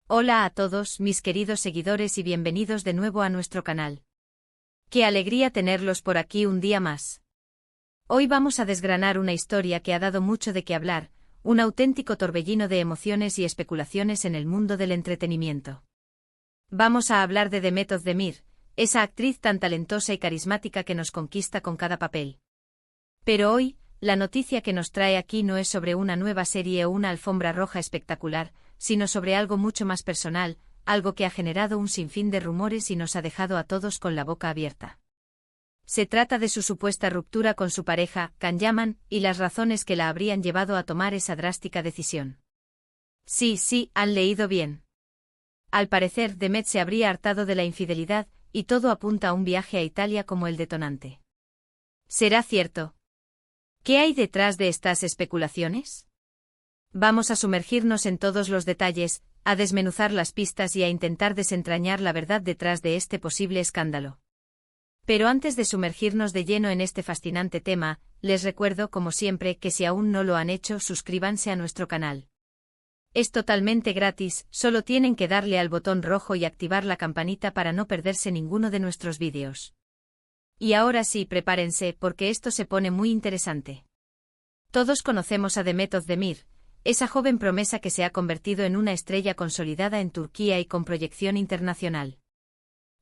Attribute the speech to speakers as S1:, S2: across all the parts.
S1: Hola a todos, mis queridos seguidores y bienvenidos de nuevo a nuestro canal. Qué alegría tenerlos por aquí un día más. Hoy vamos a desgranar una historia que ha dado mucho de qué hablar, un auténtico torbellino de emociones y especulaciones en el mundo del entretenimiento. Vamos a hablar de Demet Özdemir, esa actriz tan talentosa y carismática que nos conquista con cada papel. Pero hoy, la noticia que nos trae aquí no es sobre una nueva serie o una alfombra roja espectacular, sino sobre algo mucho más personal, algo que ha generado un sinfín de rumores y nos ha dejado a todos con la boca abierta. Se trata de su supuesta ruptura con su pareja, Can Yaman, y las razones que la habrían llevado a tomar esa drástica decisión. Sí, han leído bien. Al parecer, Demet se habría hartado de la infidelidad, y todo apunta a un viaje a Italia como el detonante. ¿Será cierto? ¿Qué hay detrás de estas especulaciones? Vamos a sumergirnos en todos los detalles, a desmenuzar las pistas y a intentar desentrañar la verdad detrás de este posible escándalo. Pero antes de sumergirnos de lleno en este fascinante tema, les recuerdo, como siempre, que si aún no lo han hecho, suscríbanse a nuestro canal. Es totalmente gratis, solo tienen que darle al botón rojo y activar la campanita para no perderse ninguno de nuestros vídeos. Y ahora sí, prepárense, porque esto se pone muy interesante. Todos conocemos a Demet Özdemir, esa joven promesa que se ha convertido en una estrella consolidada en Turquía y con proyección internacional.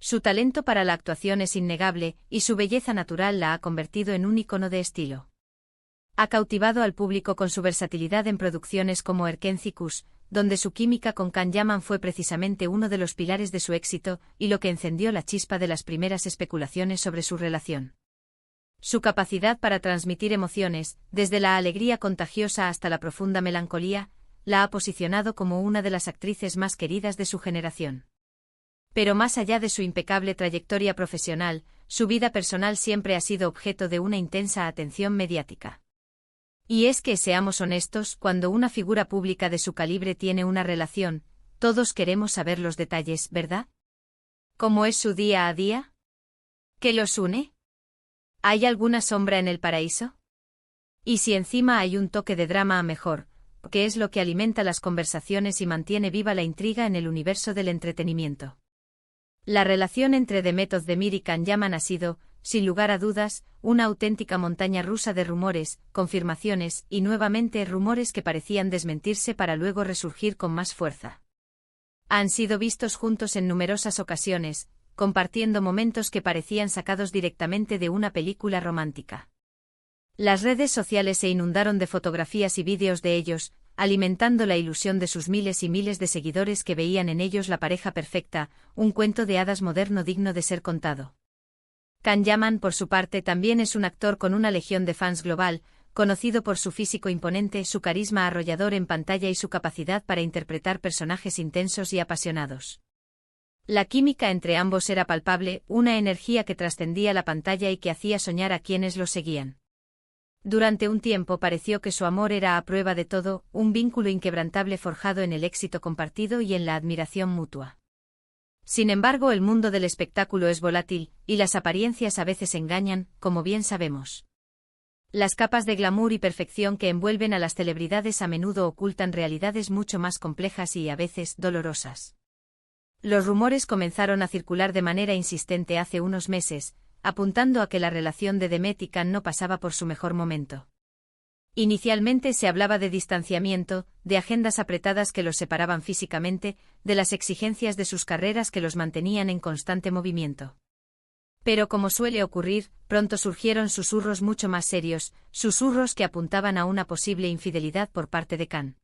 S1: Su talento para la actuación es innegable, y su belleza natural la ha convertido en un ícono de estilo. Ha cautivado al público con su versatilidad en producciones como Erken Cikus, donde su química con Can Yaman fue precisamente uno de los pilares de su éxito y lo que encendió la chispa de las primeras especulaciones sobre su relación. Su capacidad para transmitir emociones, desde la alegría contagiosa hasta la profunda melancolía, la ha posicionado como una de las actrices más queridas de su generación. Pero más allá de su impecable trayectoria profesional, su vida personal siempre ha sido objeto de una intensa atención mediática. Y es que, seamos honestos, cuando una figura pública de su calibre tiene una relación, todos queremos saber los detalles, ¿verdad? ¿Cómo es su día a día? ¿Qué los une? ¿Hay alguna sombra en el paraíso? Y si encima hay un toque de drama, a mejor, que es lo que alimenta las conversaciones y mantiene viva la intriga en el universo del entretenimiento. La relación entre Demet Özdemir y Can Yaman ha sido, sin lugar a dudas, una auténtica montaña rusa de rumores, confirmaciones y nuevamente rumores que parecían desmentirse para luego resurgir con más fuerza. Han sido vistos juntos en numerosas ocasiones, compartiendo momentos que parecían sacados directamente de una película romántica. Las redes sociales se inundaron de fotografías y vídeos de ellos, alimentando la ilusión de sus miles y miles de seguidores que veían en ellos la pareja perfecta, un cuento de hadas moderno digno de ser contado. Can Yaman, por su parte, también es un actor con una legión de fans global, conocido por su físico imponente, su carisma arrollador en pantalla y su capacidad para interpretar personajes intensos y apasionados. La química entre ambos era palpable, una energía que trascendía la pantalla y que hacía soñar a quienes los seguían. Durante un tiempo pareció que su amor era a prueba de todo, un vínculo inquebrantable forjado en el éxito compartido y en la admiración mutua. Sin embargo, el mundo del espectáculo es volátil, y las apariencias a veces engañan, como bien sabemos. Las capas de glamour y perfección que envuelven a las celebridades a menudo ocultan realidades mucho más complejas y a veces dolorosas. Los rumores comenzaron a circular de manera insistente hace unos meses, apuntando a que la relación de Demet y Can no pasaba por su mejor momento. Inicialmente se hablaba de distanciamiento, de agendas apretadas que los separaban físicamente, de las exigencias de sus carreras que los mantenían en constante movimiento. Pero como suele ocurrir, pronto surgieron susurros mucho más serios, susurros que apuntaban a una posible infidelidad por parte de Can.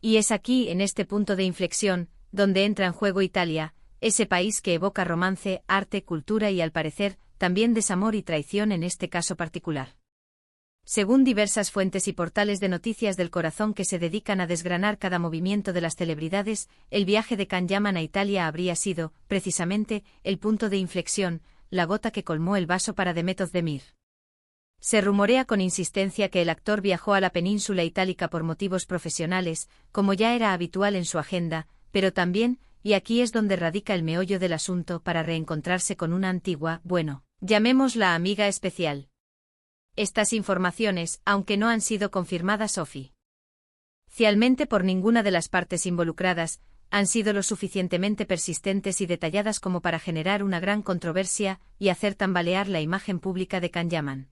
S1: Y es aquí, en este punto de inflexión, donde entra en juego Italia, ese país que evoca romance, arte, cultura y, al parecer, también desamor y traición en este caso particular. Según diversas fuentes y portales de noticias del corazón que se dedican a desgranar cada movimiento de las celebridades, el viaje de Can Yaman a Italia habría sido, precisamente, el punto de inflexión, la gota que colmó el vaso para Demet Özdemir. Se rumorea con insistencia que el actor viajó a la península itálica por motivos profesionales, como ya era habitual en su agenda, pero también, y aquí es donde radica el meollo del asunto, para reencontrarse con una antigua, llamémosla amiga especial. Estas informaciones, aunque no han sido confirmadas oficialmente por ninguna de las partes involucradas, han sido lo suficientemente persistentes y detalladas como para generar una gran controversia y hacer tambalear la imagen pública de Can Yaman.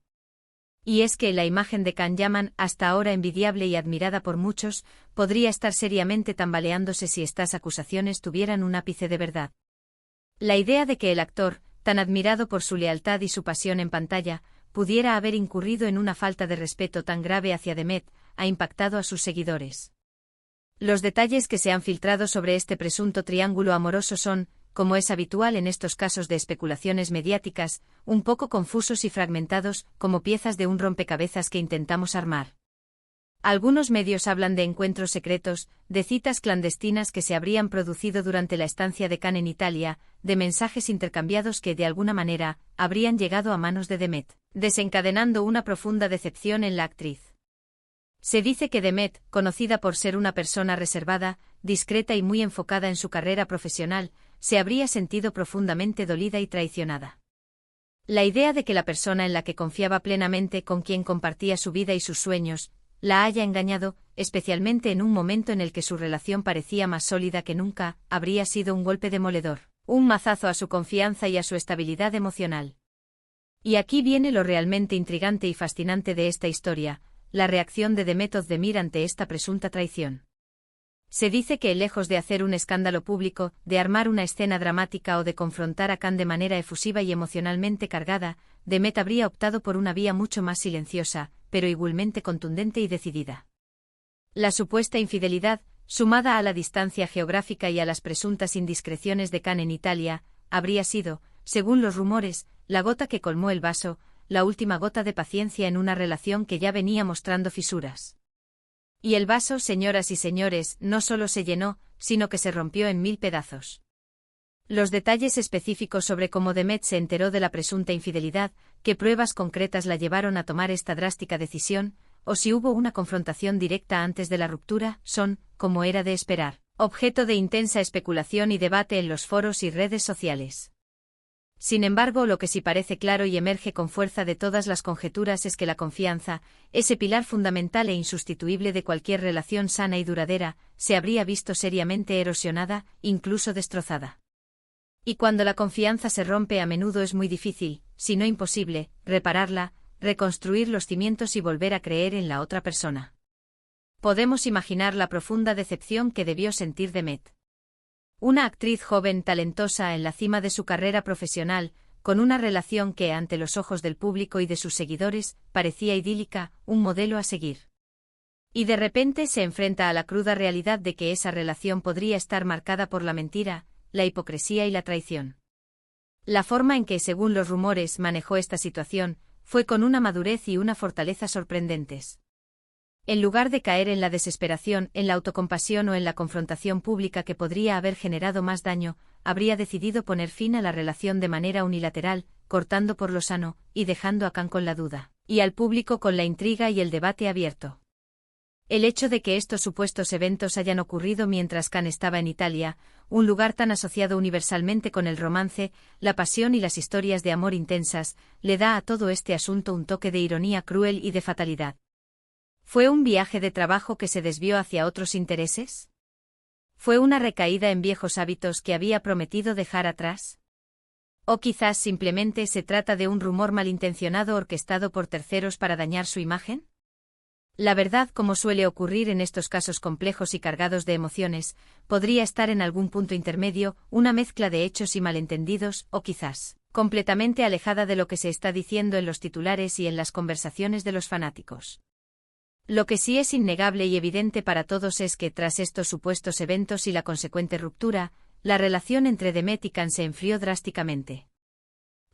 S1: Y es que la imagen de Can Yaman, hasta ahora envidiable y admirada por muchos, podría estar seriamente tambaleándose si estas acusaciones tuvieran un ápice de verdad. La idea de que el actor, tan admirado por su lealtad y su pasión en pantalla, pudiera haber incurrido en una falta de respeto tan grave hacia Demet, ha impactado a sus seguidores. Los detalles que se han filtrado sobre este presunto triángulo amoroso son, como es habitual en estos casos de especulaciones mediáticas, un poco confusos y fragmentados, como piezas de un rompecabezas que intentamos armar. Algunos medios hablan de encuentros secretos, de citas clandestinas que se habrían producido durante la estancia de Can en Italia, de mensajes intercambiados que de alguna manera habrían llegado a manos de Demet, desencadenando una profunda decepción en la actriz. Se dice que Demet, conocida por ser una persona reservada, discreta y muy enfocada en su carrera profesional, se habría sentido profundamente dolida y traicionada. La idea de que la persona en la que confiaba plenamente, con quien compartía su vida y sus sueños, la haya engañado, especialmente en un momento en el que su relación parecía más sólida que nunca, habría sido un golpe demoledor, un mazazo a su confianza y a su estabilidad emocional. Y aquí viene lo realmente intrigante y fascinante de esta historia, la reacción de Demet Özdemir ante esta presunta traición. Se dice que, lejos de hacer un escándalo público, de armar una escena dramática o de confrontar a Can de manera efusiva y emocionalmente cargada, Demet habría optado por una vía mucho más silenciosa, pero igualmente contundente y decidida. La supuesta infidelidad, sumada a la distancia geográfica y a las presuntas indiscreciones de Can en Italia, habría sido, según los rumores, la gota que colmó el vaso, la última gota de paciencia en una relación que ya venía mostrando fisuras. Y el vaso, señoras y señores, no solo se llenó, sino que se rompió en 1000 pedazos. Los detalles específicos sobre cómo Demet se enteró de la presunta infidelidad, qué pruebas concretas la llevaron a tomar esta drástica decisión, o si hubo una confrontación directa antes de la ruptura, son, como era de esperar, objeto de intensa especulación y debate en los foros y redes sociales. Sin embargo, lo que sí parece claro y emerge con fuerza de todas las conjeturas es que la confianza, ese pilar fundamental e insustituible de cualquier relación sana y duradera, se habría visto seriamente erosionada, incluso destrozada. Y cuando la confianza se rompe, a menudo es muy difícil, si no imposible, repararla, reconstruir los cimientos y volver a creer en la otra persona. Podemos imaginar la profunda decepción que debió sentir Demet. Una actriz joven talentosa en la cima de su carrera profesional, con una relación que, ante los ojos del público y de sus seguidores, parecía idílica, un modelo a seguir. Y de repente se enfrenta a la cruda realidad de que esa relación podría estar marcada por la mentira, la hipocresía y la traición. La forma en que, según los rumores, manejó esta situación, fue con una madurez y una fortaleza sorprendentes. En lugar de caer en la desesperación, en la autocompasión o en la confrontación pública que podría haber generado más daño, habría decidido poner fin a la relación de manera unilateral, cortando por lo sano, y dejando a Can con la duda, y al público con la intriga y el debate abierto. El hecho de que estos supuestos eventos hayan ocurrido mientras Can estaba en Italia, un lugar tan asociado universalmente con el romance, la pasión y las historias de amor intensas, le da a todo este asunto un toque de ironía cruel y de fatalidad. ¿Fue un viaje de trabajo que se desvió hacia otros intereses? ¿Fue una recaída en viejos hábitos que había prometido dejar atrás? ¿O quizás simplemente se trata de un rumor malintencionado orquestado por terceros para dañar su imagen? La verdad, como suele ocurrir en estos casos complejos y cargados de emociones, podría estar en algún punto intermedio, una mezcla de hechos y malentendidos, o quizás completamente alejada de lo que se está diciendo en los titulares y en las conversaciones de los fanáticos. Lo que sí es innegable y evidente para todos es que, tras estos supuestos eventos y la consecuente ruptura, la relación entre Demet y Can se enfrió drásticamente.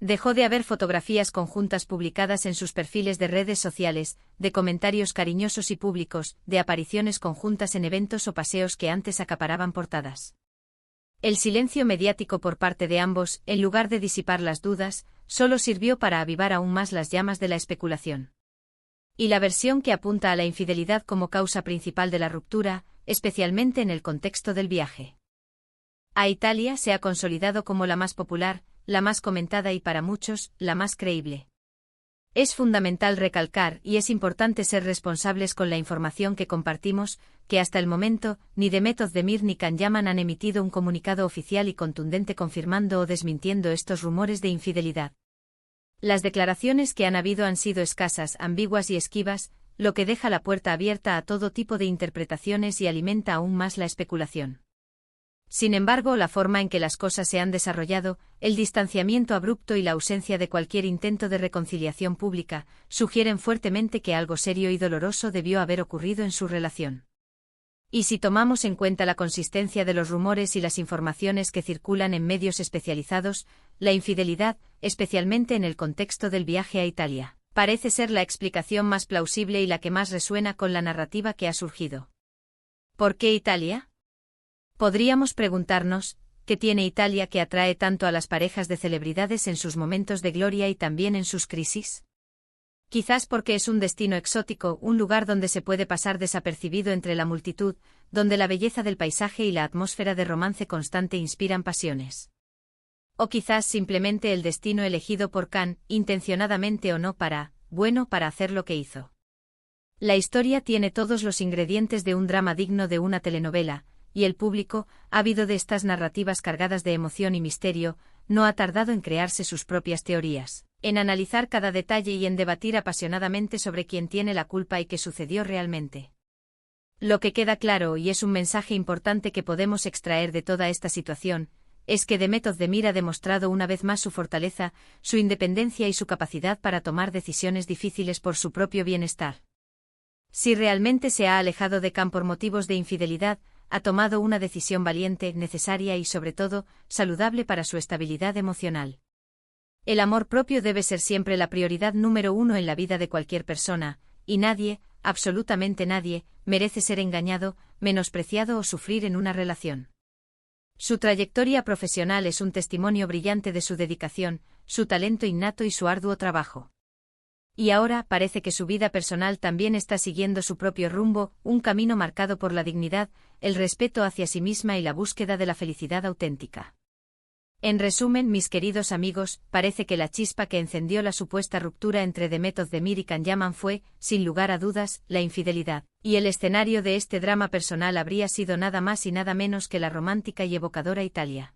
S1: Dejó de haber fotografías conjuntas publicadas en sus perfiles de redes sociales, de comentarios cariñosos y públicos, de apariciones conjuntas en eventos o paseos que antes acaparaban portadas. El silencio mediático por parte de ambos, en lugar de disipar las dudas, solo sirvió para avivar aún más las llamas de la especulación. Y la versión que apunta a la infidelidad como causa principal de la ruptura, especialmente en el contexto del viaje a Italia, se ha consolidado como la más popular, la más comentada y para muchos, la más creíble. Es fundamental recalcar y es importante ser responsables con la información que compartimos, que hasta el momento, ni Demet Özdemir ni Can Yaman han emitido un comunicado oficial y contundente confirmando o desmintiendo estos rumores de infidelidad. Las declaraciones que han habido han sido escasas, ambiguas y esquivas, lo que deja la puerta abierta a todo tipo de interpretaciones y alimenta aún más la especulación. Sin embargo, la forma en que las cosas se han desarrollado, el distanciamiento abrupto y la ausencia de cualquier intento de reconciliación pública, sugieren fuertemente que algo serio y doloroso debió haber ocurrido en su relación. Y si tomamos en cuenta la consistencia de los rumores y las informaciones que circulan en medios especializados, la infidelidad, especialmente en el contexto del viaje a Italia, parece ser la explicación más plausible y la que más resuena con la narrativa que ha surgido. ¿Por qué Italia? Podríamos preguntarnos, ¿qué tiene Italia que atrae tanto a las parejas de celebridades en sus momentos de gloria y también en sus crisis? Quizás porque es un destino exótico, un lugar donde se puede pasar desapercibido entre la multitud, donde la belleza del paisaje y la atmósfera de romance constante inspiran pasiones. O quizás simplemente el destino elegido por Can, intencionadamente o no para hacer lo que hizo. La historia tiene todos los ingredientes de un drama digno de una telenovela, y el público, ávido de estas narrativas cargadas de emoción y misterio, no ha tardado en crearse sus propias teorías, en analizar cada detalle y en debatir apasionadamente sobre quién tiene la culpa y qué sucedió realmente. Lo que queda claro, y es un mensaje importante que podemos extraer de toda esta situación, es que Demet Özdemir ha demostrado una vez más su fortaleza, su independencia y su capacidad para tomar decisiones difíciles por su propio bienestar. Si realmente se ha alejado de Can por motivos de infidelidad, ha tomado una decisión valiente, necesaria y sobre todo, saludable para su estabilidad emocional. El amor propio debe ser siempre la prioridad número uno en la vida de cualquier persona, y nadie, absolutamente nadie, merece ser engañado, menospreciado o sufrir en una relación. Su trayectoria profesional es un testimonio brillante de su dedicación, su talento innato y su arduo trabajo. Y ahora parece que su vida personal también está siguiendo su propio rumbo, un camino marcado por la dignidad, el respeto hacia sí misma y la búsqueda de la felicidad auténtica. En resumen, mis queridos amigos, parece que la chispa que encendió la supuesta ruptura entre Demet Özdemir y Can Yaman fue, sin lugar a dudas, la infidelidad, y el escenario de este drama personal habría sido nada más y nada menos que la romántica y evocadora Italia.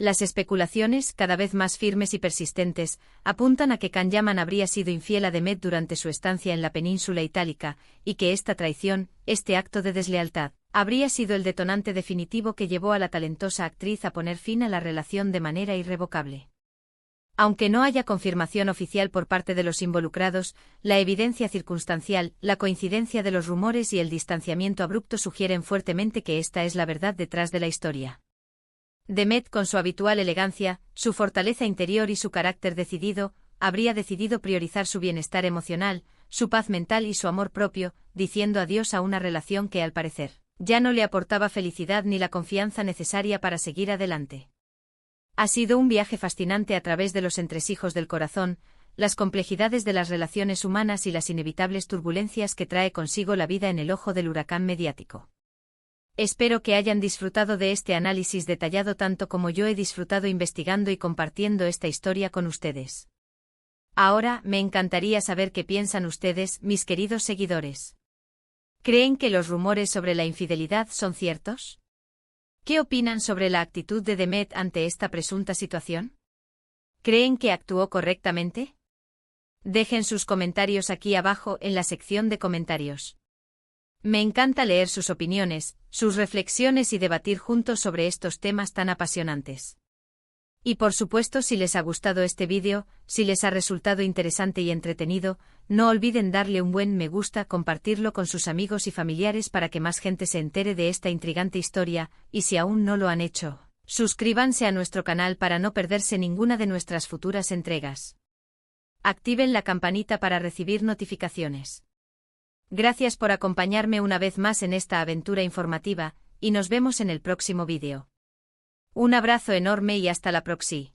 S1: Las especulaciones, cada vez más firmes y persistentes, apuntan a que Can Yaman habría sido infiel a Demet durante su estancia en la península itálica, y que esta traición, este acto de deslealtad, habría sido el detonante definitivo que llevó a la talentosa actriz a poner fin a la relación de manera irrevocable. Aunque no haya confirmación oficial por parte de los involucrados, la evidencia circunstancial, la coincidencia de los rumores y el distanciamiento abrupto sugieren fuertemente que esta es la verdad detrás de la historia. Demet, con su habitual elegancia, su fortaleza interior y su carácter decidido, habría decidido priorizar su bienestar emocional, su paz mental y su amor propio, diciendo adiós a una relación que al parecer ya no le aportaba felicidad ni la confianza necesaria para seguir adelante. Ha sido un viaje fascinante a través de los entresijos del corazón, las complejidades de las relaciones humanas y las inevitables turbulencias que trae consigo la vida en el ojo del huracán mediático. Espero que hayan disfrutado de este análisis detallado tanto como yo he disfrutado investigando y compartiendo esta historia con ustedes. Ahora, me encantaría saber qué piensan ustedes, mis queridos seguidores. ¿Creen que los rumores sobre la infidelidad son ciertos? ¿Qué opinan sobre la actitud de Demet ante esta presunta situación? ¿Creen que actuó correctamente? Dejen sus comentarios aquí abajo en la sección de comentarios. Me encanta leer sus opiniones, sus reflexiones y debatir juntos sobre estos temas tan apasionantes. Y por supuesto, si les ha gustado este vídeo, si les ha resultado interesante y entretenido, no olviden darle un buen me gusta, compartirlo con sus amigos y familiares para que más gente se entere de esta intrigante historia, y si aún no lo han hecho, suscríbanse a nuestro canal para no perderse ninguna de nuestras futuras entregas. Activen la campanita para recibir notificaciones. Gracias por acompañarme una vez más en esta aventura informativa, y nos vemos en el próximo vídeo. Un abrazo enorme y hasta la próxima.